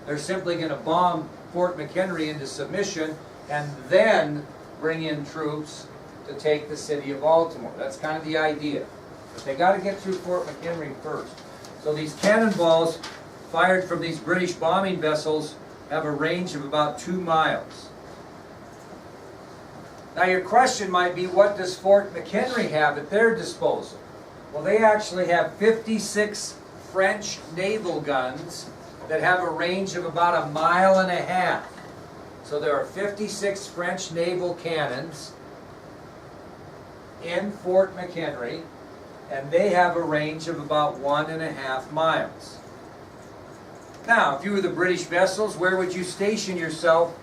They're simply going to bomb Fort McHenry into submission and then bring in troops to take the city of Baltimore. That's kind of the idea. But they got to get through Fort McHenry first. So these cannonballs fired from these British bombing vessels have a range of about 2 miles. Now your question might be, what does Fort McHenry have at their disposal? Well, they actually have 56 French naval guns that have a range of about 1.5 miles. So there are 56 French naval cannons in Fort McHenry, and they have a range of about 1.5 miles. Now, if you were the British vessels, where would you station yourself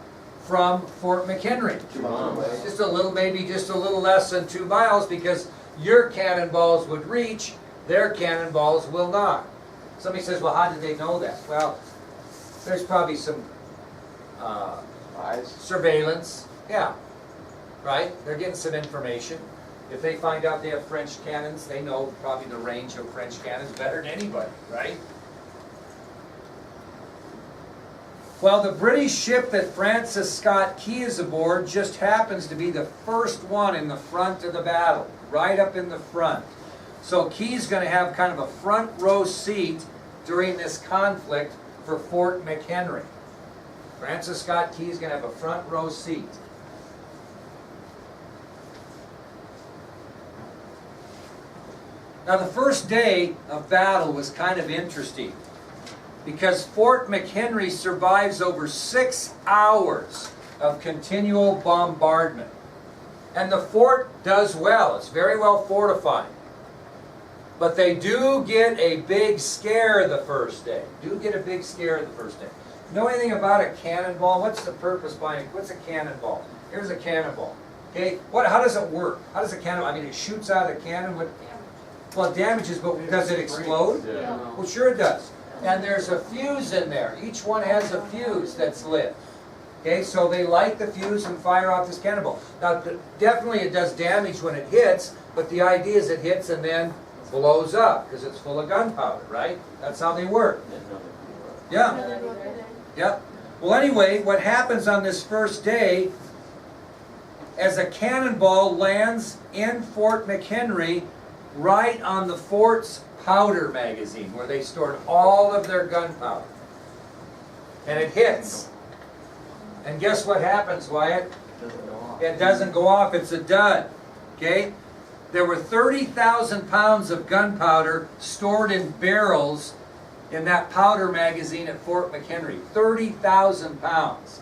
from Fort McHenry? 2 miles away. Just a little, maybe just a little less than 2 miles, because your cannonballs would reach, their cannonballs will not. Somebody says, well, how did they know that? Well, there's probably some surveillance. Yeah, right? They're getting some information. If they find out they have French cannons, they know probably the range of French cannons better than anybody, right? Well, the British ship that Francis Scott Key is aboard just happens to be the first one in the front of the battle, right up in the front. So Key's going to have kind of a front row seat during this conflict for Fort McHenry. Francis Scott Key is going to have a front row seat. Now the first day of battle was kind of interesting, because Fort McHenry survives over 6 hours of continual bombardment. And the fort does well. It's very well fortified. But they do get a big scare the first day. Know anything about a cannonball? What's the purpose behind it? What's a cannonball? Here's a cannonball. Okay, how does it work? How does a cannonball, I mean, it shoots out of the cannon. Well, it damages, but does it explode? Yeah. Well, sure it does. And there's a fuse in there. Each one has a fuse that's lit. Okay, so they light the fuse and fire off this cannonball. Now, definitely it does damage when it hits, but the idea is it hits and then blows up because it's full of gunpowder, right? That's how they work. Yeah. Yep. Well, anyway, what happens on this first day, as a cannonball lands in Fort McHenry, right on the fort's powder magazine, where they stored all of their gunpowder. And it hits. And guess what happens, Wyatt? It doesn't go off, it's a dud. Okay? There were 30,000 pounds of gunpowder stored in barrels in that powder magazine at Fort McHenry. 30,000 pounds.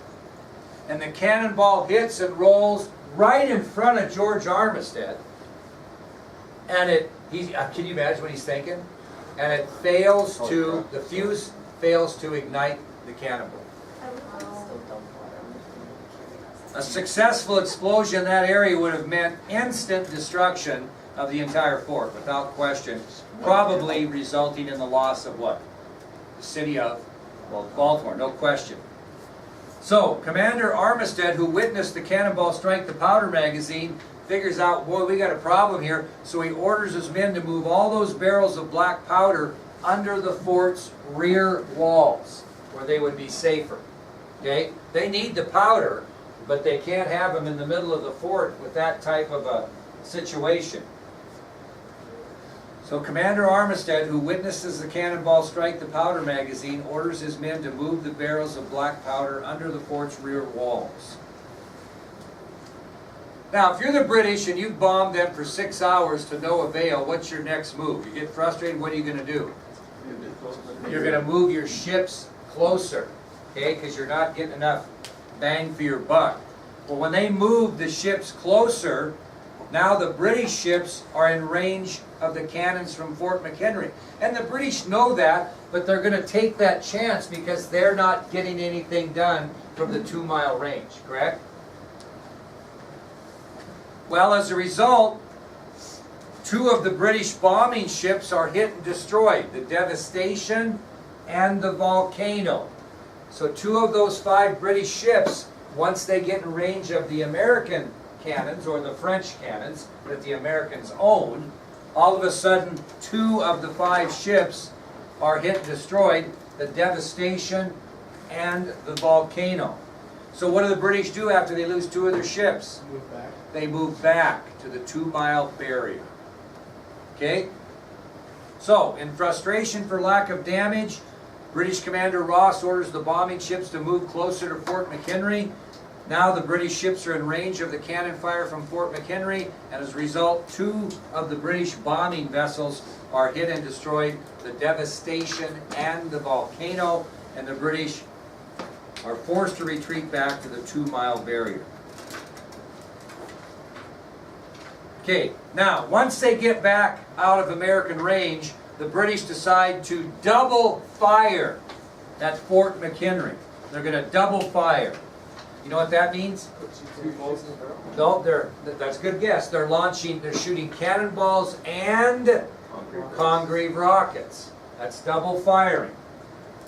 And the cannonball hits and rolls right in front of George Armistead. And can you imagine what he's thinking? And it fails to, the fuse fails to ignite the cannonball. A successful explosion in that area would have meant instant destruction of the entire fort, without question, probably resulting in the loss of what? The city of Baltimore, no question. So, Commander Armistead, who witnessed the cannonball strike the powder magazine, figures out, boy, we got a problem here, so he orders his men to move all those barrels of black powder under the fort's rear walls, where they would be safer. Okay? They need the powder, but they can't have them in the middle of the fort with that type of a situation. So Commander Armistead, who witnesses the cannonball strike the powder magazine, orders his men to move the barrels of black powder under the fort's rear walls. Now, if you're the British and you've bombed them for 6 hours to no avail, what's your next move? You get frustrated, what are you going to do? You're going to move your ships closer, okay, because you're not getting enough bang for your buck. Well, when they move the ships closer, now the British ships are in range of the cannons from Fort McHenry. And the British know that, but they're going to take that chance because they're not getting anything done from the 2-mile range, correct? Well, as a result, 2 of the British bombing ships are hit and destroyed, the Devastation and the Volcano. So 2 of those 5 British ships, once they get in range of the American cannons, or the French cannons that the Americans own, all of a sudden 2 of the 5 ships are hit and destroyed, the Devastation and the volcano. So what do the British do after they lose 2 of their ships? Move back. They move back to the 2-mile barrier. Okay? So, in frustration for lack of damage, British Commander Ross orders the bombing ships to move closer to Fort McHenry. Now the British ships are in range of the cannon fire from Fort McHenry, and as a result, 2 of the British bombing vessels are hit and destroyed, the Devastation and the Volcano, and the British are forced to retreat back to the 2-mile barrier. Okay, now, once they get back out of American range, the British decide to double fire at Fort McHenry. They're going to double fire. You know what that means? No, that's a good guess. They're shooting cannonballs and Congreve rockets. That's double firing.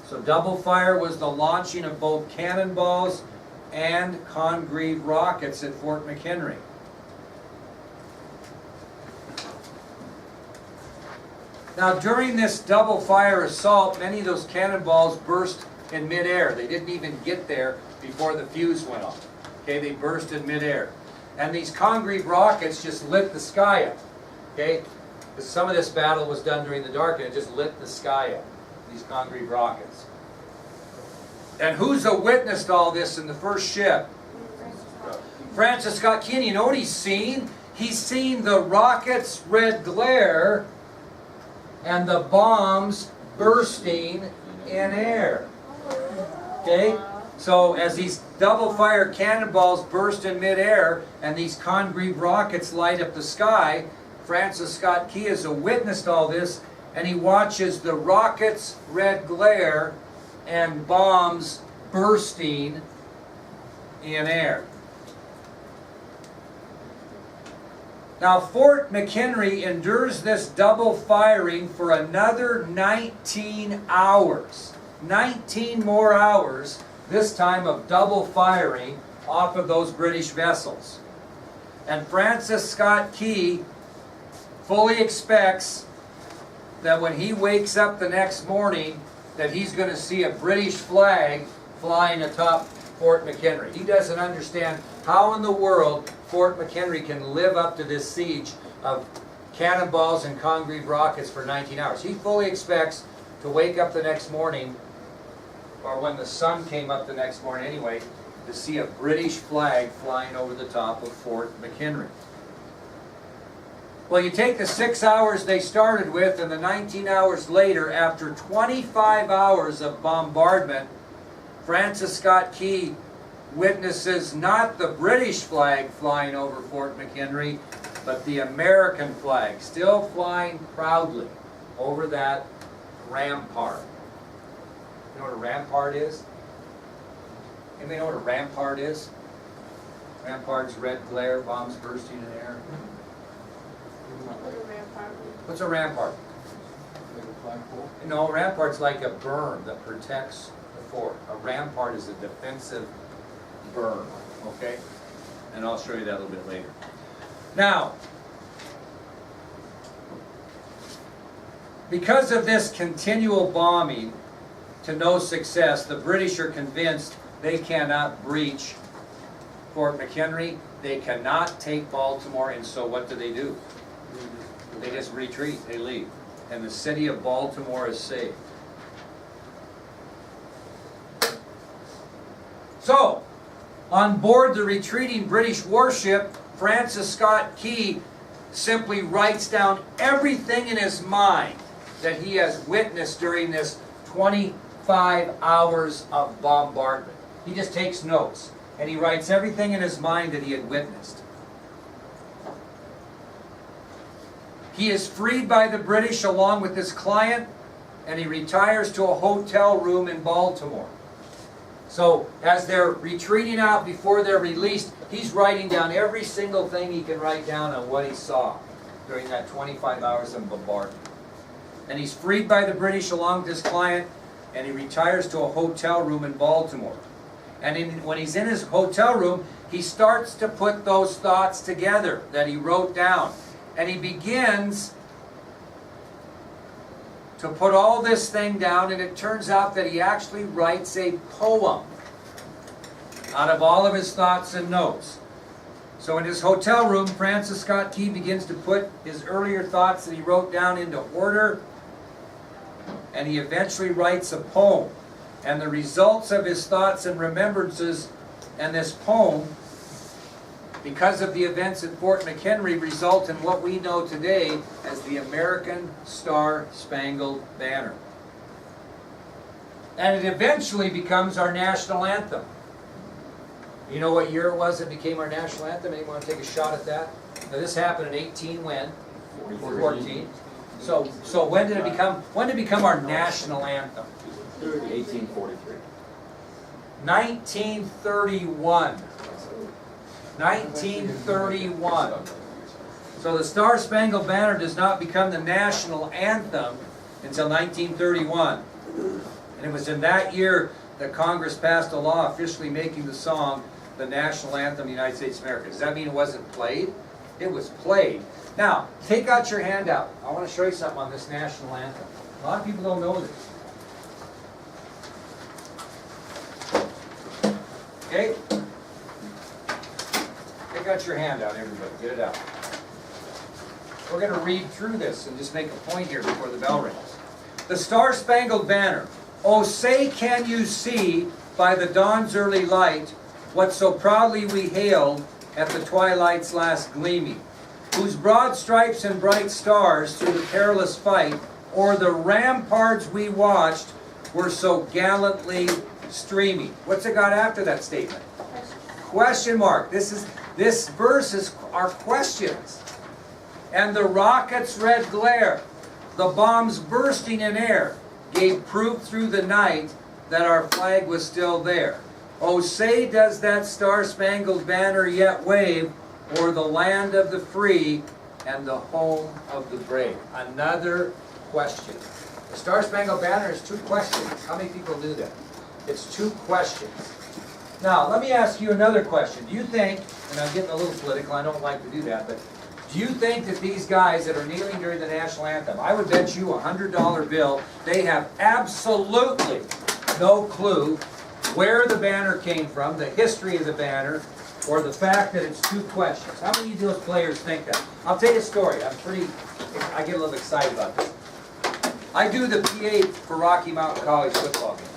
So double fire was the launching of both cannonballs and Congreve rockets at Fort McHenry. Now during this double fire assault, many of those cannonballs burst in midair. They didn't even get there before the fuse went off. Okay, they burst in midair. And these Congreve rockets just lit the sky up. Okay, because some of this battle was done during the dark and it just lit the sky up. These Congreve rockets. And who's a witness to all this in the first ship? Francis Scott Key. And you know what he's seen? He's seen the rockets' red glare and the bombs bursting in air. Okay? So as these double fire cannonballs burst in midair and these Congreve rockets light up the sky, Francis Scott Key is a witness to all this, and he watches the rockets' red glare and bombs bursting in air. Now Fort McHenry endures this double firing for another 19 hours. 19 more hours, this time of double firing off of those British vessels. And Francis Scott Key fully expects that when he wakes up the next morning that he's going to see a British flag flying atop Fort McHenry. He doesn't understand how in the world Fort McHenry can live up to this siege of cannonballs and Congreve rockets for 19 hours. He fully expects to wake up the next morning, or when the sun came up the next morning anyway, to see a British flag flying over the top of Fort McHenry. Well, you take the 6 hours they started with and the 19 hours later, after 25 hours of bombardment, Francis Scott Key witnesses not the British flag flying over Fort McHenry, but the American flag still flying proudly over that rampart. You know what a rampart is? Anybody know what a rampart is? Rampart's red glare, bombs bursting in air. What's a rampart? Like a flagpole? No, a rampart's like a berm that protects the fort. A rampart is a defensive berm, okay? And I'll show you that a little bit later. Now, because of this continual bombing to no success, the British are convinced they cannot breach Fort McHenry. They cannot take Baltimore, and so what do? They just retreat, they leave. And the city of Baltimore is saved. So, on board the retreating British warship, Francis Scott Key simply writes down everything in his mind that he has witnessed during this 25 hours of bombardment. He just takes notes, and he writes everything in his mind that he had witnessed. He is freed by the British along with his client, and he retires to a hotel room in Baltimore. So, as they're retreating out before they're released, he's writing down every single thing he can write down on what he saw during that 25 hours of bombardment. And he's freed by the British along with his client, and he retires to a hotel room in Baltimore. And when he's in his hotel room, he starts to put those thoughts together that he wrote down. And he begins to put all this thing down, and it turns out that he actually writes a poem out of all of his thoughts and notes. So in his hotel room, Francis Scott Key begins to put his earlier thoughts that he wrote down into order, and he eventually writes a poem. And the results of his thoughts and remembrances and this poem, because of the events at Fort McHenry, result in what we know today as the American Star-Spangled Banner. And it eventually becomes our national anthem. You know what year it was that became our national anthem? Anyone want to take a shot at that? Now this happened in 18 when? 14. So when did it become our national anthem? 1843. 1931. 1931. So the Star-Spangled Banner does not become the national anthem until 1931. And it was in that year that Congress passed a law officially making the song the national anthem of the United States of America. Does that mean it wasn't played? It was played. Now, take out your handout. I want to show you something on this national anthem. A lot of people don't know this. Okay? Take out your handout, everybody. Get it out. We're going to read through this and just make a point here before the bell rings. The Star-Spangled Banner. Oh, say can you see by the dawn's early light what so proudly we hailed at the twilight's last gleaming, whose broad stripes and bright stars through the perilous fight o'er the ramparts we watched were so gallantly streaming. What's it got after that statement? Question mark. This verse are questions. And the rocket's red glare, the bombs bursting in air, gave proof through the night that our flag was still there. Oh, say does that Star-Spangled Banner yet wave o'er the land of the free and the home of the brave? Another question. The Star-Spangled Banner is two questions. How many people knew that? It's two questions. Now, let me ask you another question. Do you think, and I'm getting a little political, I don't like to do that, but do you think that these guys that are kneeling during the national anthem, I would bet you a $100 bill, they have absolutely no clue where the banner came from, the history of the banner, or the fact that it's two questions? How many of those players think that? I'll tell you a story. I get a little excited about this. I do the PA for Rocky Mountain College football games.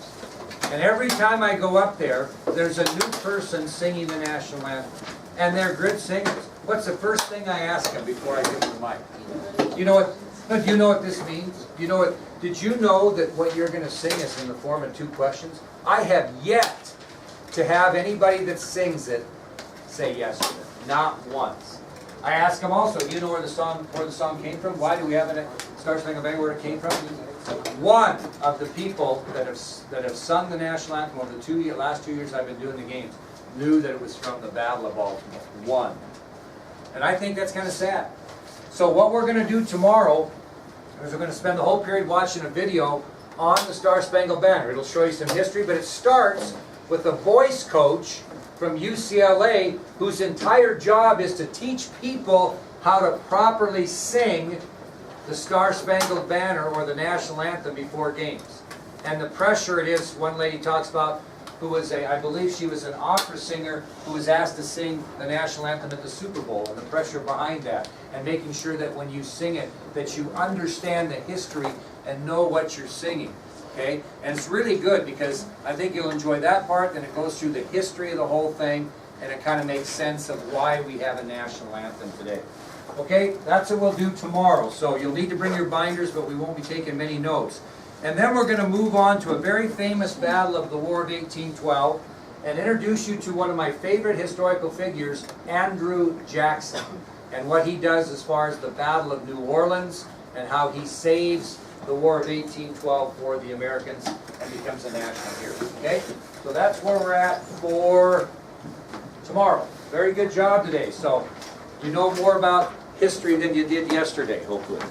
And every time I go up there, there's a new person singing the national anthem. And they're good singers. What's the first thing I ask them before I give them the mic? You know what? Do you know what this means? Do you know what? Did you know that what you're going to sing is in the form of two questions? I have yet to have anybody that sings it say yes to it. Not once. I ask them also, do you know where the song came from? Why do we have it at Star-Spangled Banner, where it came from? One of the people that have sung the national anthem over the last 2 years I've been doing the games knew that it was from the Battle of Baltimore. One. And I think that's kind of sad. So what we're going to do tomorrow is we're going to spend the whole period watching a video on the Star-Spangled Banner. It'll show you some history, but it starts with a voice coach from UCLA whose entire job is to teach people how to properly sing the Star-Spangled Banner or the national anthem before games. And the pressure it is, one lady talks about, who was I believe she was an opera singer who was asked to sing the national anthem at the Super Bowl, and the pressure behind that, and making sure that when you sing it, that you understand the history and know what you're singing. Okay? And it's really good because I think you'll enjoy that part, then it goes through the history of the whole thing, and it kind of makes sense of why we have a national anthem today. Okay? That's what we'll do tomorrow. So you'll need to bring your binders, but we won't be taking many notes. And then we're going to move on to a very famous battle of the War of 1812 and introduce you to one of my favorite historical figures, Andrew Jackson, and what he does as far as the Battle of New Orleans and how he saves the War of 1812 for the Americans and becomes a national hero. Okay? So that's where we're at for tomorrow. Very good job today. So you know more about history than you did yesterday, hopefully.